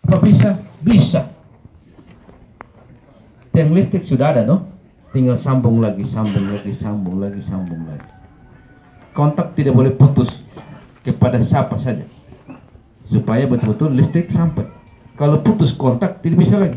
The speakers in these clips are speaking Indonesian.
Apa bisa? Bisa. Tiang listrik sudah ada, no? Tinggal sambung lagi, sambung lagi, sambung lagi, sambung lagi. Kontak tidak boleh putus kepada siapa saja, supaya betul-betul listrik sampai. Kalau putus kontak tidak bisa lagi.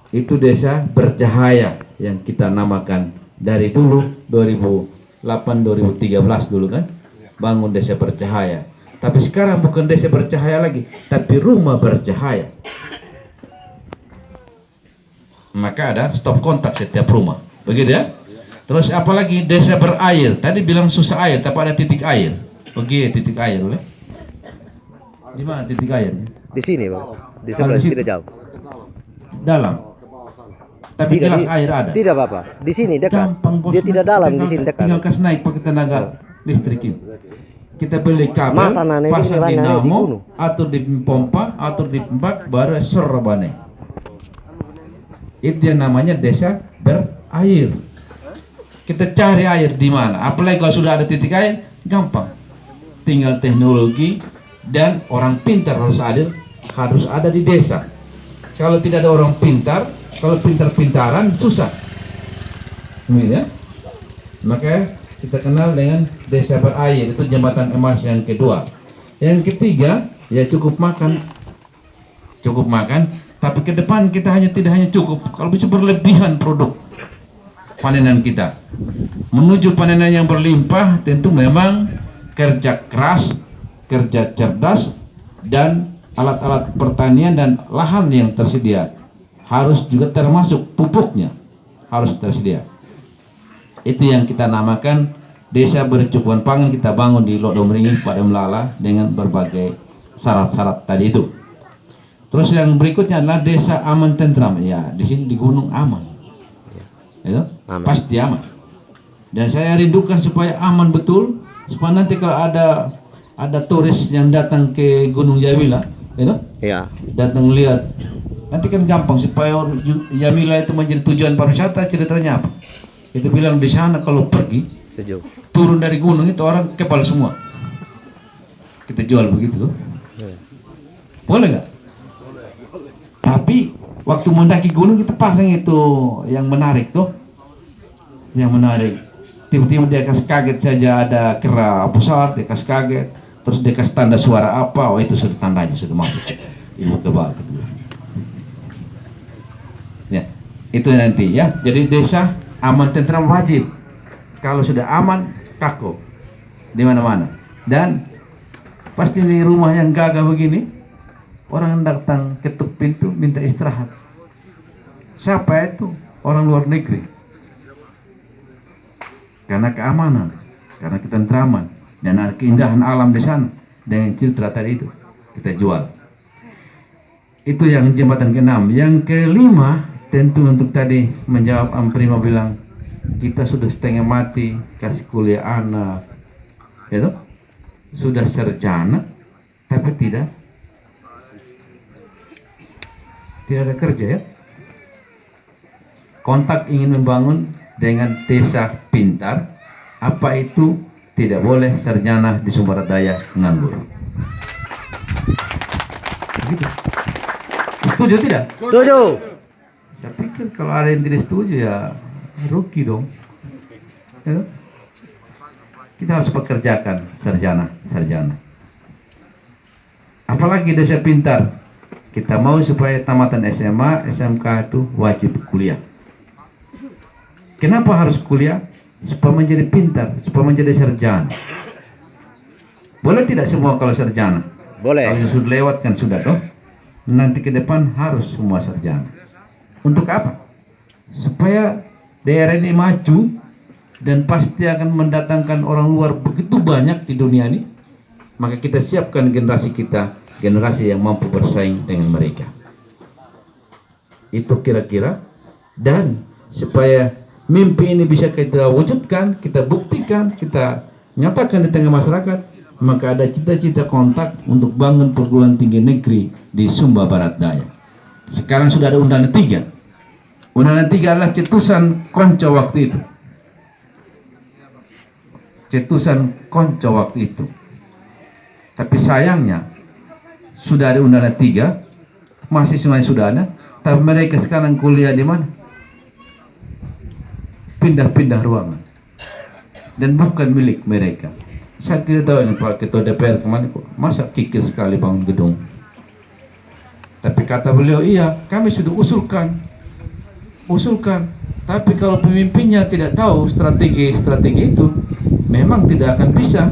Itu desa bercahaya yang kita namakan dari dulu 2008-2013 dulu kan, bangun desa bercahaya. Tapi sekarang bukan desa bercahaya lagi, tapi rumah bercahaya. Maka ada stop kontak setiap rumah, begitu ya. Terus apalagi desa berair. Tadi bilang susah air, tapi ada titik air. Oke, titik air boleh. Di mana titik air? Di sini, Bang. Di sebelah tidak jauh. Dalam. Tapi Tidak, jelas air ada. Tidak, Bapak. Di sini dekat. Gampang, bos. Dia tidak dalam, di sini dekat. Tinggal kas naik pakai tenaga listrik ini. Kita beli kabel, pasang dinamo, atur di pompa, atur di pembak, baru serbane. Itu yang namanya desa berair. Kita cari air di mana? Apalagi kalau sudah ada titik air, gampang. Tinggal teknologi dan orang pintar harus ada di desa. Kalau tidak ada orang pintar, kalau pintar-pintaran susah. Ya? Maka kita kenal dengan desa berair, itu jembatan emas yang kedua. Yang ketiga, ya cukup makan. Cukup makan, tapi ke depan kita tidak hanya cukup, kalau bisa berlebihan produk panenan kita. Menuju panenan yang berlimpah tentu memang kerja keras, kerja cerdas, dan alat-alat pertanian dan lahan yang tersedia. Harus juga termasuk pupuknya, harus tersedia. Itu yang kita namakan desa berkecukupan pangan, kita bangun di Lok Domringin, Padang Melala dengan berbagai syarat-syarat tadi itu. Terus yang berikutnya adalah desa aman tentram. Ya, di sini di gunung aman. Ya, pasti aman. Dan saya rindukan supaya aman betul, supaya nanti kalau ada turis yang datang ke Gunung Jamila, ya, datang lihat, nanti kan gampang supaya Jamila itu menjadi tujuan pariwisata. Ceritanya apa? Itu bilang di sana kalau pergi sejuk, turun dari gunung itu orang kepal semua. Kita jual begitu, boleh nggak? Tapi waktu mendaki gunung kita pasang itu yang menarik tuh, yang menarik. Tiba-tiba dia kasih kaget saja ada kera besar, dia kasih kaget, terus dia kasih tanda suara apa, oh itu sudah tandanya sudah masuk ilmu kebal kedua. Ya, itu nanti ya. Jadi desa aman tentram wajib. Kalau sudah aman, kaku di mana-mana. Dan pasti di rumah yang gagah begini, orang datang ketuk pintu minta istirahat. Siapa itu? Orang luar negeri. Karena keamanan, karena ketentraman, dan ada keindahan alam di sana dengan citra tadi itu kita jual. Itu yang jembatan ke-6. Yang kelima tentu untuk tadi menjawab Prima bilang kita sudah setengah mati kasih kuliah anak, itu sudah sarjana tapi tidak ada kerja ya. Kontak ingin membangun dengan desa pintar, apa itu tidak boleh sarjana di sumber daya nganggur. Begitu. Setuju tidak? Setuju. Saya pikir kalau ada yang tidak setuju ya rugi dong. Ya? Kita harus pekerjakan sarjana. Apalagi desa pintar. Kita mau supaya tamatan SMA, SMK itu wajib kuliah. Kenapa harus kuliah? Supaya menjadi pintar, supaya menjadi sarjana. Boleh tidak semua kalau sarjana? Boleh. Kalau sudah lewat kan sudah toh. Nanti ke depan harus semua sarjana. Untuk apa? Supaya daerah ini maju dan pasti akan mendatangkan orang luar begitu banyak di dunia ini. Maka kita siapkan generasi kita, generasi yang mampu bersaing dengan mereka. Itu kira-kira. Dan supaya mimpi ini bisa kita wujudkan, kita buktikan, kita nyatakan di tengah masyarakat, maka ada cita-cita kontak untuk bangun perguruan tinggi negeri di Sumba Barat Daya. Sekarang sudah ada undangan 3. Undangan 3 adalah cetusan konco waktu itu. Cetusan konco waktu itu. Tapi sayangnya sudah ada undangan 3, mahasiswanya sudah ada, tapi mereka sekarang kuliah di mana? Pindah-pindah ruangan dan bukan milik mereka. Saya tidak tahu ini Pak Ketua DPR kemana kok, masa kikir sekali bangun gedung. Tapi kata beliau, iya kami sudah usulkan. Tapi kalau pemimpinnya tidak tahu strategi itu, memang tidak akan bisa.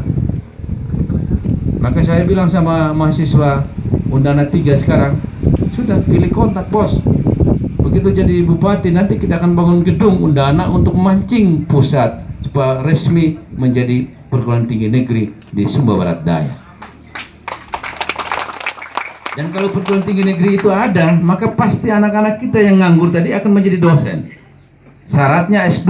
Maka saya bilang sama mahasiswa undangan 3 sekarang, sudah pilih kontak bos. Begitu jadi bupati nanti kita akan bangun gedung Undana untuk memancing pusat supaya resmi menjadi perguruan tinggi negeri di Sumba Barat Daya. Dan kalau perguruan tinggi negeri itu ada, maka pasti anak-anak kita yang nganggur tadi akan menjadi dosen. Syaratnya S2,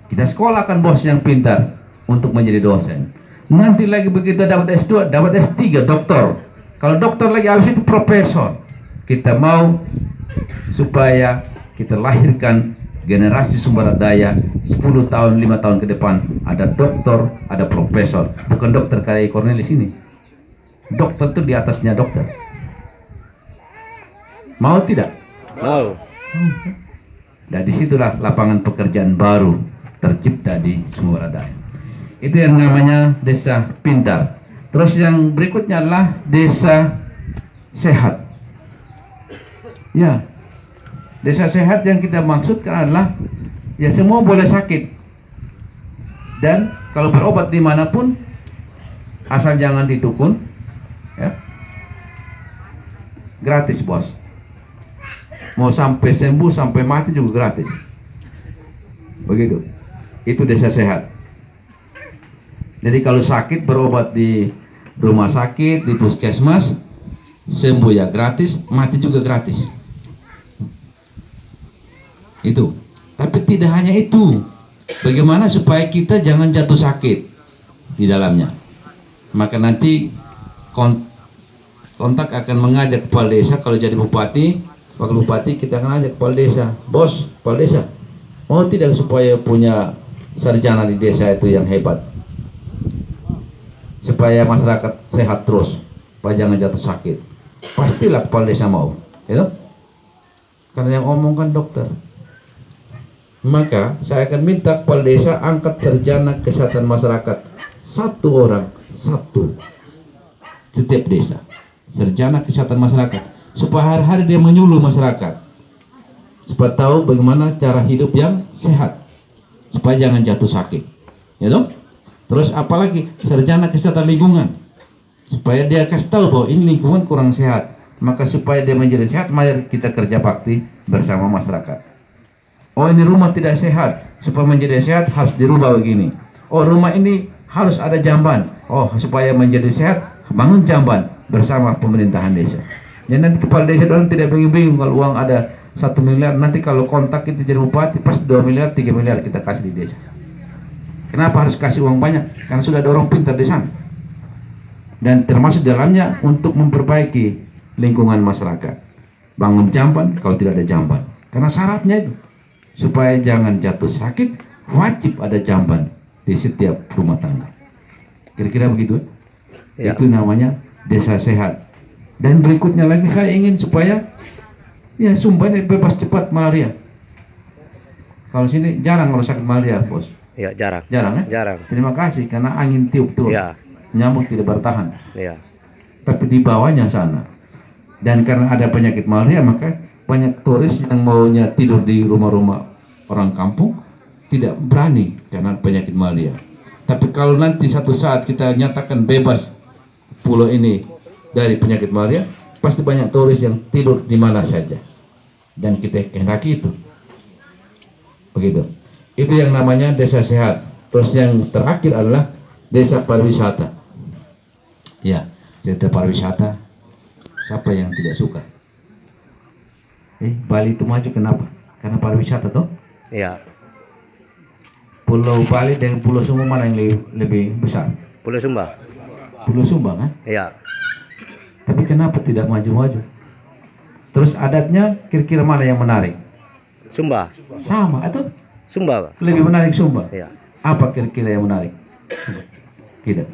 kita sekolahkan bos yang pintar untuk menjadi dosen. Nanti lagi begitu dapat S2, dapat S3, doktor. Kalau doktor lagi habis itu profesor. Kita mau supaya kita lahirkan generasi Sumba Barat Daya 10 tahun, 5 tahun ke depan ada doktor, ada profesor. Bukan dokter kayak Cornelis ini. Dokter itu di atasnya dokter. Mau tidak? Mau. Dan disitulah lapangan pekerjaan baru tercipta di Sumba Barat Daya. Itu yang namanya desa pintar. Terus yang berikutnya adalah desa sehat. Ya, desa sehat yang kita maksudkan adalah ya semua boleh sakit. Dan kalau berobat dimanapun asal jangan di dukun, ya, gratis bos. Mau sampai sembuh sampai mati juga gratis. Begitu. Itu desa sehat. Jadi kalau sakit berobat di rumah sakit, di puskesmas, sembuh ya gratis, mati juga gratis. Itu. Tapi tidak hanya itu. Bagaimana supaya kita jangan jatuh sakit di dalamnya. Maka nanti kontak akan mengajak kepala desa kalau jadi bupati, wakil bupati, kita akan ajak kepala desa. Bos, kepala desa, mau tidak supaya punya sarjana di desa itu yang hebat? Supaya masyarakat sehat terus, supaya jangan jatuh sakit. Pastilah kepala desa mau, gitu? Karena yang omong kan dokter. Maka saya akan minta kepala desa angkat sarjana kesehatan masyarakat 1 orang, 1 setiap desa, sarjana kesehatan masyarakat, supaya hari-hari dia menyuluh masyarakat, supaya tahu bagaimana cara hidup yang sehat, supaya jangan jatuh sakit, gitu? Terus apalagi sarjana kesehatan lingkungan, supaya dia kasih tahu bahwa ini lingkungan kurang sehat, maka supaya dia menjadi sehat, mari kita kerja bakti bersama masyarakat. Oh ini rumah tidak sehat, supaya menjadi sehat harus dirubah begini. Oh rumah ini harus ada jamban, oh supaya menjadi sehat bangun jamban bersama pemerintahan desa. Jadi nanti kepala desa orang tidak bingung-bingung kalau uang ada 1 miliar, nanti kalau kontak kita jadi bupati pasti 2 miliar, 3 miliar kita kasih di desa. Kenapa harus kasih uang banyak? Karena sudah ada orang pintar di sana. Dan termasuk dalamnya untuk memperbaiki lingkungan masyarakat. Bangun jamban kalau tidak ada jamban. Karena syaratnya itu supaya jangan jatuh sakit, wajib ada jamban di setiap rumah tangga. Kira-kira begitu. Ya. Itu namanya desa sehat. Dan berikutnya lagi saya ingin supaya ya Sumba ini bebas cepat malaria. Kalau sini jarang kalau sakit malaria, bos. Ya, jarang. Jarang ya? Jarang. Terima kasih karena angin tiup tuh. Ya. Nyamuk tidak bertahan. Ya. Tapi di bawahnya sana. Dan karena ada penyakit malaria maka banyak turis yang maunya tidur di rumah-rumah orang kampung tidak berani karena penyakit malaria. Tapi kalau nanti satu saat kita nyatakan bebas pulau ini dari penyakit malaria, pasti banyak turis yang tidur di mana saja. Dan kita kehendaki itu. Begitu. Itu yang namanya desa sehat. Terus yang terakhir adalah desa pariwisata. Ya, desa pariwisata. Siapa yang tidak suka? Bali itu maju kenapa? Karena pariwisata toh? Iya. Pulau Bali dengan Pulau Sumba mana yang lebih besar? Pulau Sumba. Pulau Sumba kan? Iya. Tapi kenapa tidak maju-maju? Terus adatnya kira-kira mana yang menarik? Sumba. Sama atau? Sumba, Pak. Lebih menarik Sumba. Iya. Apa kira-kira yang menarik? Tidak.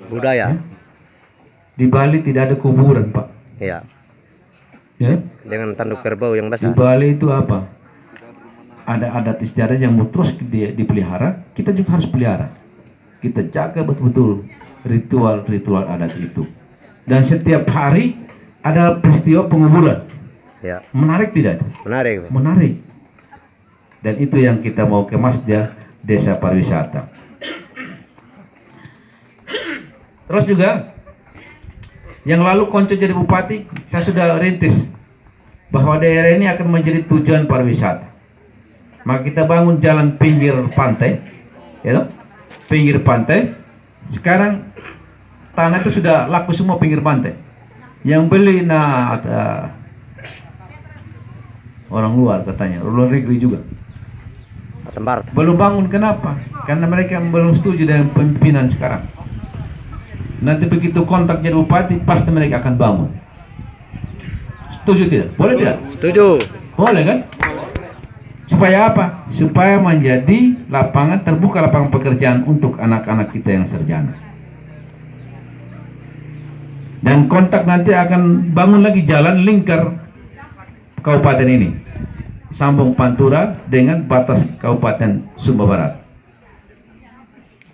Budaya. Di Bali tidak ada kuburan, Pak. Ya. Ya. Dengan tanduk kerbau yang Di besar. Bali itu apa? Ada adat istiadat yang mau terus dipelihara, kita juga harus pelihara. Kita jaga betul-betul ritual-ritual adat itu. Dan setiap hari ada peristiwa penguburan. Ya. Menarik tidak? Menarik. Menarik. Dan itu yang kita mau kemas dia desa pariwisata. Terus juga yang lalu Konco jadi bupati, saya sudah rintis bahwa daerah ini akan menjadi tujuan pariwisata. Maka kita bangun jalan pinggir pantai, ya, pinggir pantai. Sekarang tanah itu sudah laku semua pinggir pantai. Yang beli orang luar katanya, luar negeri juga. Tempat. Belum bangun, kenapa? Karena mereka belum setuju dengan pimpinan sekarang. Nanti begitu kontak jadi bupati, pasti mereka akan bangun. Setuju tidak? Boleh tidak? Setuju. Boleh kan? Supaya apa? Supaya menjadi lapangan, terbuka lapangan pekerjaan untuk anak-anak kita yang sarjana. Dan kontak nanti akan bangun lagi jalan lingkar kabupaten ini, sambung Pantura dengan batas Kabupaten Sumba Barat.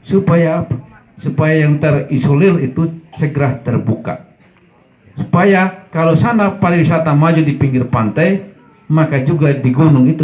Supaya apa? Supaya yang terisolir itu segera terbuka. Supaya kalau sana pariwisata maju di pinggir pantai, maka juga di gunung itu